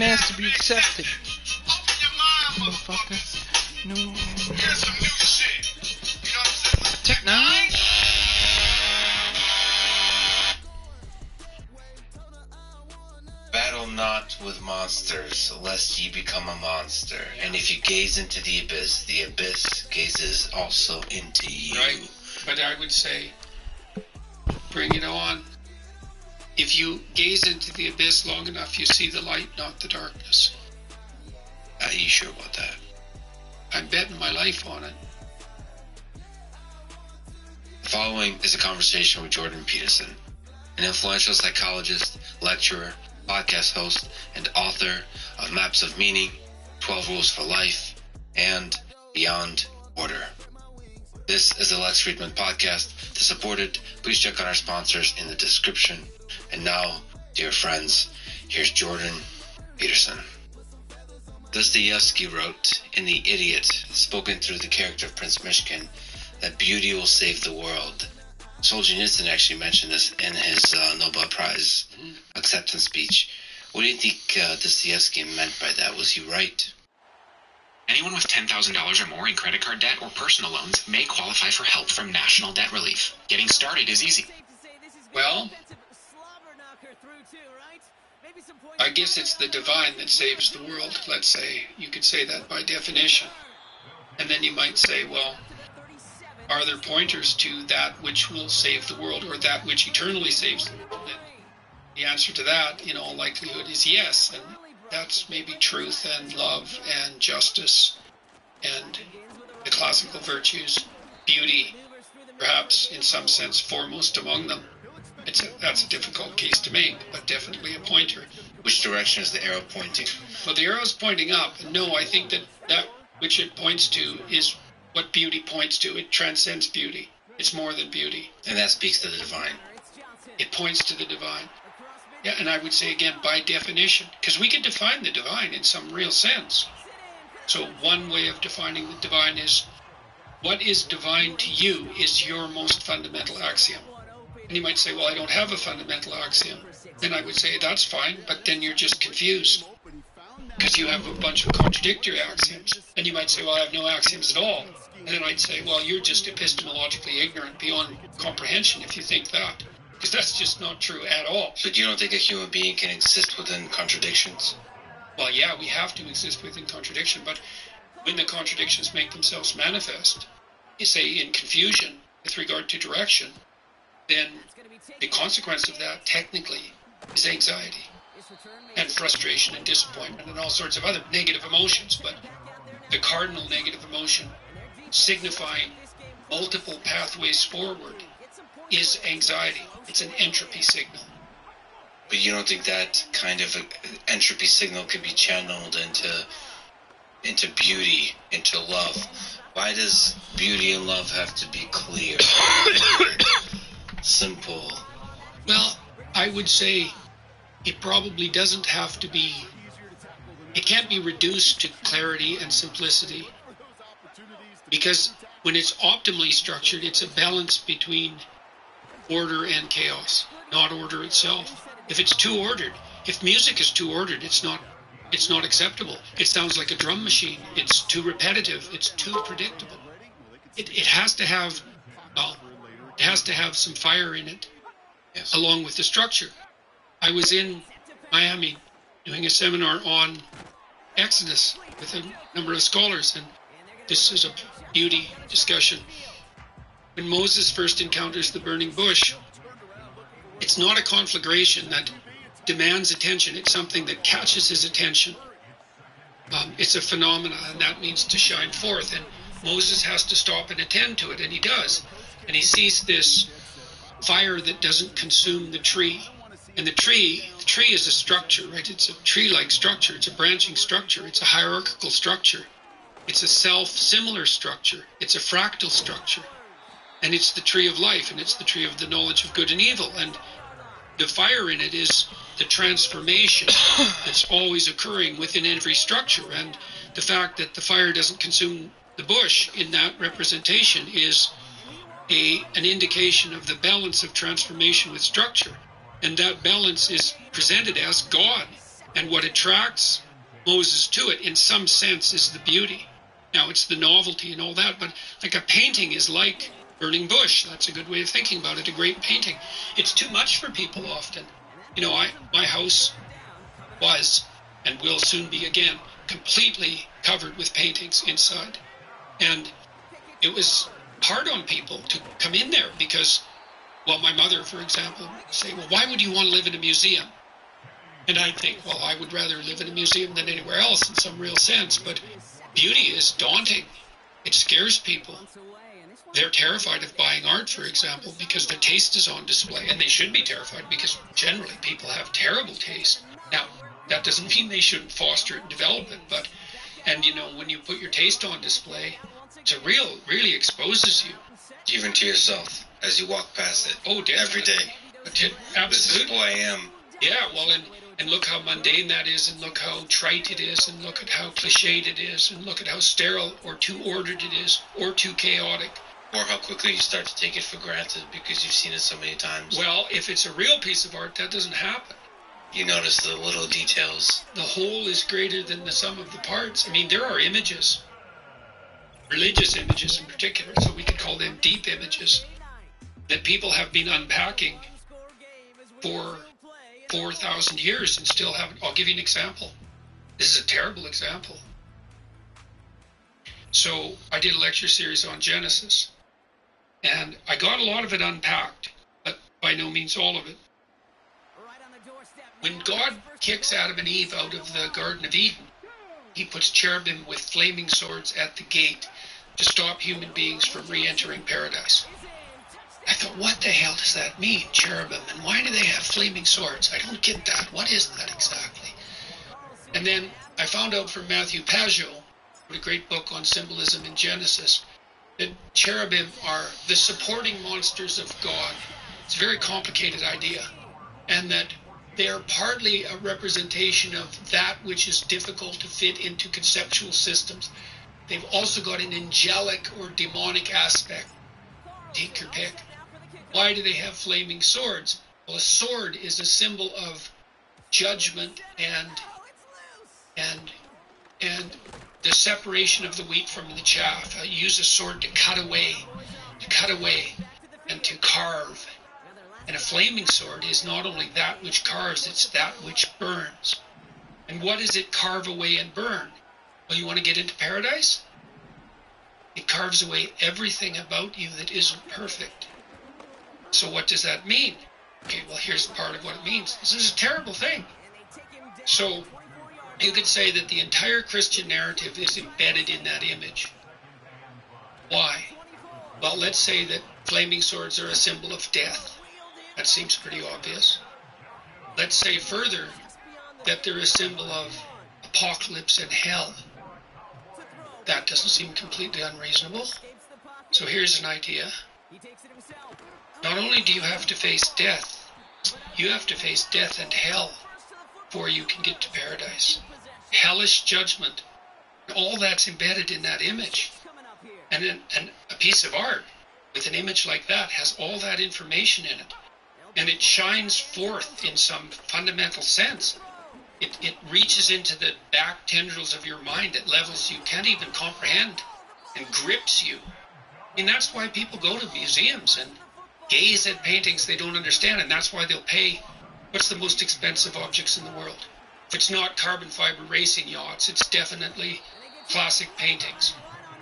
fucking ask to be accepted. Motherfuckers. No. Tech 9? Battle not with monsters, lest ye become a monster. And if you gaze into the abyss gazes also into you. Right, but I would say, bring it on. If you gaze into the abyss long enough, you see the light, not the darkness. Are you sure about that? I'm betting my life on it. The following is a conversation with Jordan Peterson, an influential psychologist, lecturer, podcast host, and author of Maps of Meaning, 12 Rules for Life, and Beyond Order. This is the Lex Friedman Podcast. To support it, please check out our sponsors in the description. And now, dear friends, here's Jordan Peterson. Dostoevsky wrote in The Idiot, spoken through the character of Prince Mishkin, that beauty will save the world. Solzhenitsyn actually mentioned this in his Nobel Prize acceptance speech. What do you think Dostoevsky meant by that? Was he right? Anyone with $10,000 or more in credit card debt or personal loans may qualify for help from National Debt Relief. Getting started is easy. Well, I guess it's the divine that saves the world, let's say. You could say that by definition. And then you might say, well, are there pointers to that which will save the world or that which eternally saves the world? And the answer to that, in all likelihood, is yes. And that's maybe truth and love and justice and the classical virtues, beauty, perhaps in some sense foremost among them. That's a difficult case to make, but definitely a pointer. Which direction is the arrow pointing? Well, the arrow's pointing up. No, I think that which it points to is what beauty points to. It transcends beauty. It's more than beauty. And that speaks to the divine. It points to the divine. Yeah, and I would say again, by definition, because we can define the divine in some real sense. So one way of defining the divine is, what is divine to you is your most fundamental axiom. And you might say, well, I don't have a fundamental axiom. Then I would say, that's fine, but then you're just confused. Because you have a bunch of contradictory axioms. And you might say, well, I have no axioms at all. And then I'd say, well, you're just epistemologically ignorant beyond comprehension if you think that. Because that's just not true at all. But you don't think a human being can exist within contradictions? Well, yeah, we have to exist within contradiction, but when the contradictions make themselves manifest, you say in confusion with regard to direction, then the consequence of that technically is anxiety and frustration and disappointment and all sorts of other negative emotions. But the cardinal negative emotion signifying multiple pathways forward is anxiety. It's an entropy signal. But you don't think that kind of entropy signal could be channeled into beauty, into love? Why does beauty and love have to be clear? Simple. Well, I would say it probably doesn't have to be, it can't be reduced to clarity and simplicity. Because when it's optimally structured, it's a balance between order and chaos, not order itself. If it's too ordered, if music is too ordered, it's not acceptable. It sounds like a drum machine. It's too repetitive. It's too predictable. It has to have, well, it has to have some fire in it, yes, along with the structure. I was in Miami doing a seminar on Exodus with a number of scholars, and this is a beauty discussion. When Moses first encounters the burning bush, it's not a conflagration that demands attention. It's something that catches his attention. It's a phenomena, and that means to shine forth. And Moses has to stop and attend to it, and he does. And he sees this fire that doesn't consume the tree. And the tree is a structure, right? It's a tree-like structure. It's a branching structure. It's a hierarchical structure. It's a self-similar structure. It's a fractal structure. And it's the tree of life, and it's the tree of the knowledge of good and evil. And the fire in it is the transformation that's always occurring within every structure. And the fact that the fire doesn't consume the bush in that representation is an indication of the balance of transformation with structure. And that balance is presented as God. And what attracts Moses to it, in some sense, is the beauty. Now, it's the novelty and all that, but like a painting is like burning bush. That's a good way of thinking about it, a great painting. It's too much for people often. You know, my house was, and will soon be again, completely covered with paintings inside. And it was hard on people to come in there because, well, my mother, for example, would say, well, why would you want to live in a museum? And I'd think, well, I would rather live in a museum than anywhere else in some real sense. But beauty is daunting. It scares people. They're terrified of buying art, for example, because the taste is on display. And they should be terrified because generally people have terrible taste. Now, that doesn't mean they shouldn't foster it and develop it. But, and you know, when you put your taste on display, it really exposes you. Even to yourself as you walk past it. Oh, definitely. Every day. Absolutely. This is who I am. Yeah, well, and look how mundane that is, and look how trite it is, and look at how cliched it is, and look at how sterile or too ordered it is, or too chaotic. Or how quickly you start to take it for granted because you've seen it so many times. Well, if it's a real piece of art, that doesn't happen. You notice the little details. The whole is greater than the sum of the parts. I mean, there are images, religious images in particular, so we could call them deep images, that people have been unpacking for 4,000 years and still haven't. I'll give you an example. This is a terrible example. So I did a lecture series on Genesis, and I got a lot of it unpacked, but by no means all of it. When God kicks Adam and Eve out of the Garden of Eden, he puts cherubim with flaming swords at the gate to stop human beings from re-entering paradise. I thought, what the hell does that mean, cherubim? And why do they have flaming swords? I don't get that. What is that exactly? And then I found out from Matthew Pageau, a great book on symbolism in Genesis, that cherubim are the supporting monsters of God. It's a very complicated idea. And that they are partly a representation of that which is difficult to fit into conceptual systems. They've also got an angelic or demonic aspect. Take your pick. Why do they have flaming swords? Well, a sword is a symbol of judgment and the separation of the wheat from the chaff. I use a sword to cut away, and to carve. And a flaming sword is not only that which carves, it's that which burns. And what does it carve away and burn? Well, you want to get into paradise? It carves away everything about you that isn't perfect. So what does that mean? Okay, well, here's part of what it means. This is a terrible thing. So you could say that the entire Christian narrative is embedded in that image. Why? Well, let's say that flaming swords are a symbol of death. That seems pretty obvious. Let's say further that they're a symbol of apocalypse and hell. That doesn't seem completely unreasonable. So here's an idea. Not only do you have to face death, you have to face death and hell before you can get to paradise. Hellish judgment. All that's embedded in that image. And a piece of art with an image like that has all that information in it. And it shines forth in some fundamental sense. It reaches into the back tendrils of your mind at levels you can't even comprehend and grips you. And that's why people go to museums and gaze at paintings they don't understand, and that's why they'll pay. What's the most expensive objects in the world? If it's not carbon fiber racing yachts, it's definitely classic paintings,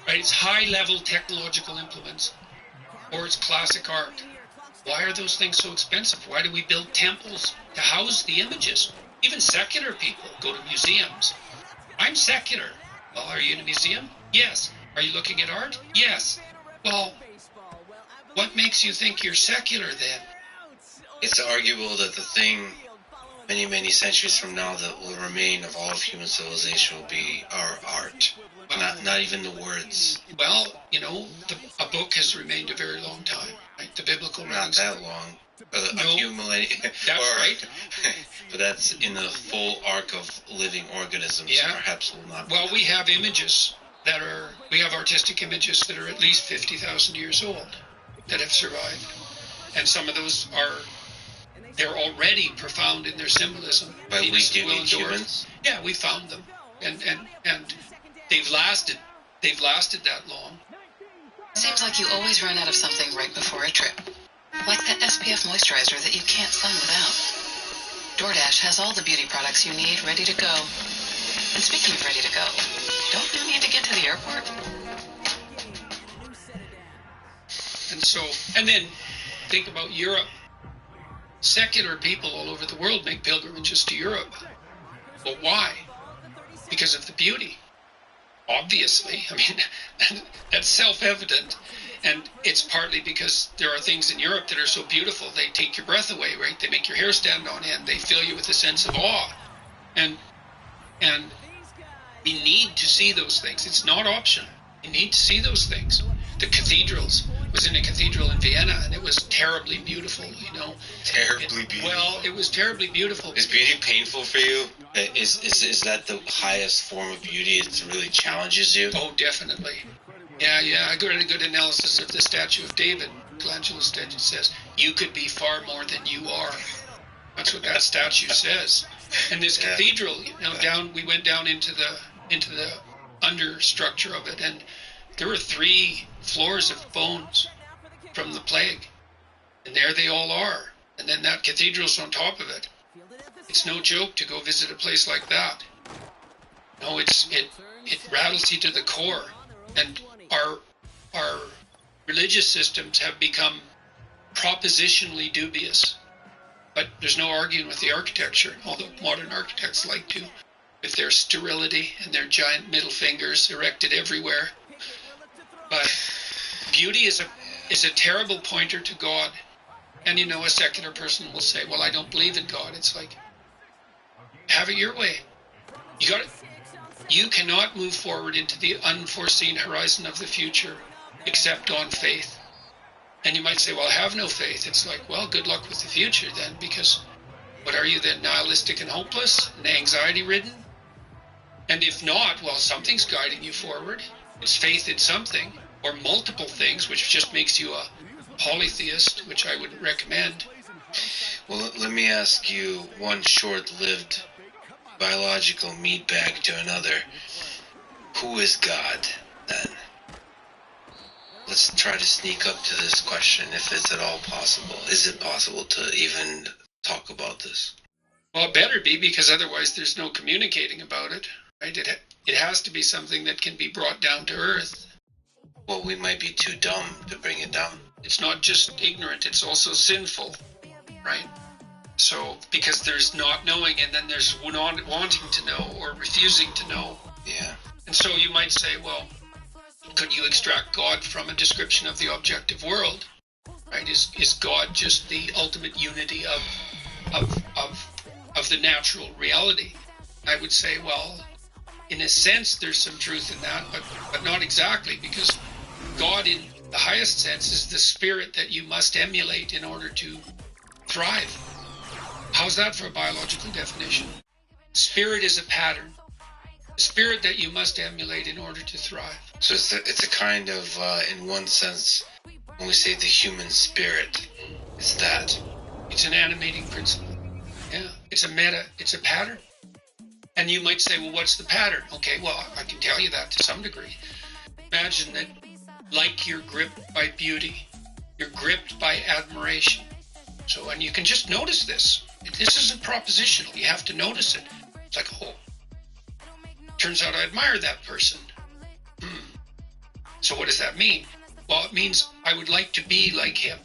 right? It's high-level technological implements, or it's classic art. Why are those things so expensive? Why do we build temples to house the images? Even secular people go to museums. I'm secular. Well, are you in a museum? Yes. Are you looking at art? Yes. Well, what makes you think you're secular then? It's arguable that the thing many, many centuries from now that will remain of all of human civilization will be our art. Not even the words. Well, you know, a book has remained a very long time. Right? The biblical writings. Not that long. A few millennia. That's right. But that's in the full arc of living organisms. Yeah. Perhaps will not. Well, we have images we have artistic images that are at least 50,000 years old that have survived. And some of those are they're already profound in their symbolism. But we Venus, do Will, need and Dorothy. humans. Yeah, we found them, and they've lasted. They've lasted that long. Seems like you always run out of something right before a trip. Like that SPF moisturizer that you can't sun without. DoorDash has all the beauty products you need ready to go. And speaking of ready to go, don't you need to get to the airport? And then think about Europe. Secular people all over the world make pilgrimages to Europe. Well, why? Because of the beauty. Obviously. I mean, that's self-evident. And it's partly because there are things in Europe that are so beautiful, they take your breath away, right? They make your hair stand on end. They fill you with a sense of awe. And we need to see those things. It's not optional. You need to see those things. The cathedrals. I was in a cathedral in Vienna, and it was terribly beautiful, you know. Terribly beautiful. Well, it was terribly beautiful. Is beauty painful for you? Is that the highest form of beauty? It really challenges you? Oh, definitely. Yeah. I got a good analysis of the statue of David. Michelangelo's statue says, "You could be far more than you are." That's what that statue says. And this cathedral, you know, we went down into the understructure of it, and there were 3 floors of bones from the plague, and there they all are. And then that cathedral's on top of it. It's no joke to go visit a place like that. No, it rattles you to the core. And our religious systems have become propositionally dubious. But there's no arguing with the architecture, although modern architects like to, with their sterility and their giant middle fingers erected everywhere. But beauty is a terrible pointer to God. And, you know, a secular person will say, well, I don't believe in God. It's like, have it your way. You cannot move forward into the unforeseen horizon of the future except on faith. And you might say, well, I have no faith. It's like, well, good luck with the future then, because what are you then, nihilistic and hopeless and anxiety-ridden? And if not, well, something's guiding you forward. It's faith in something, or multiple things, which just makes you a polytheist, which I would recommend. Well, let me ask you one short-lived biological meat bag to another. Who is God, then? Let's try to sneak up to this question, if it's at all possible. Is it possible to even talk about this? Well, it better be, because otherwise there's no communicating about it, right? It has to be something that can be brought down to earth. Well, we might be too dumb to bring it down. It's not just ignorant, it's also sinful, right? So, because there's not knowing, and then there's wanting to know or refusing to know. Yeah. And so you might say, well, could you extract God from a description of the objective world? Right? Is God just the ultimate unity of the natural reality? I would say, well, in a sense, there's some truth in that, but not exactly, because God, in the highest sense, is the spirit that you must emulate in order to thrive. How's that for a biological definition? Spirit is a pattern. The spirit that you must emulate in order to thrive. So it's a kind of, in one sense, when we say the human spirit, it's that. It's an animating principle. Yeah, it's a pattern. And you might say, well, what's the pattern? Okay, well, I can tell you that to some degree. Imagine that, like you're gripped by beauty, you're gripped by admiration. So, and you can just notice this. This isn't propositional. You have to notice it. It's like, oh, turns out I admire that person. So what does that mean? Well, it means I would like to be like him,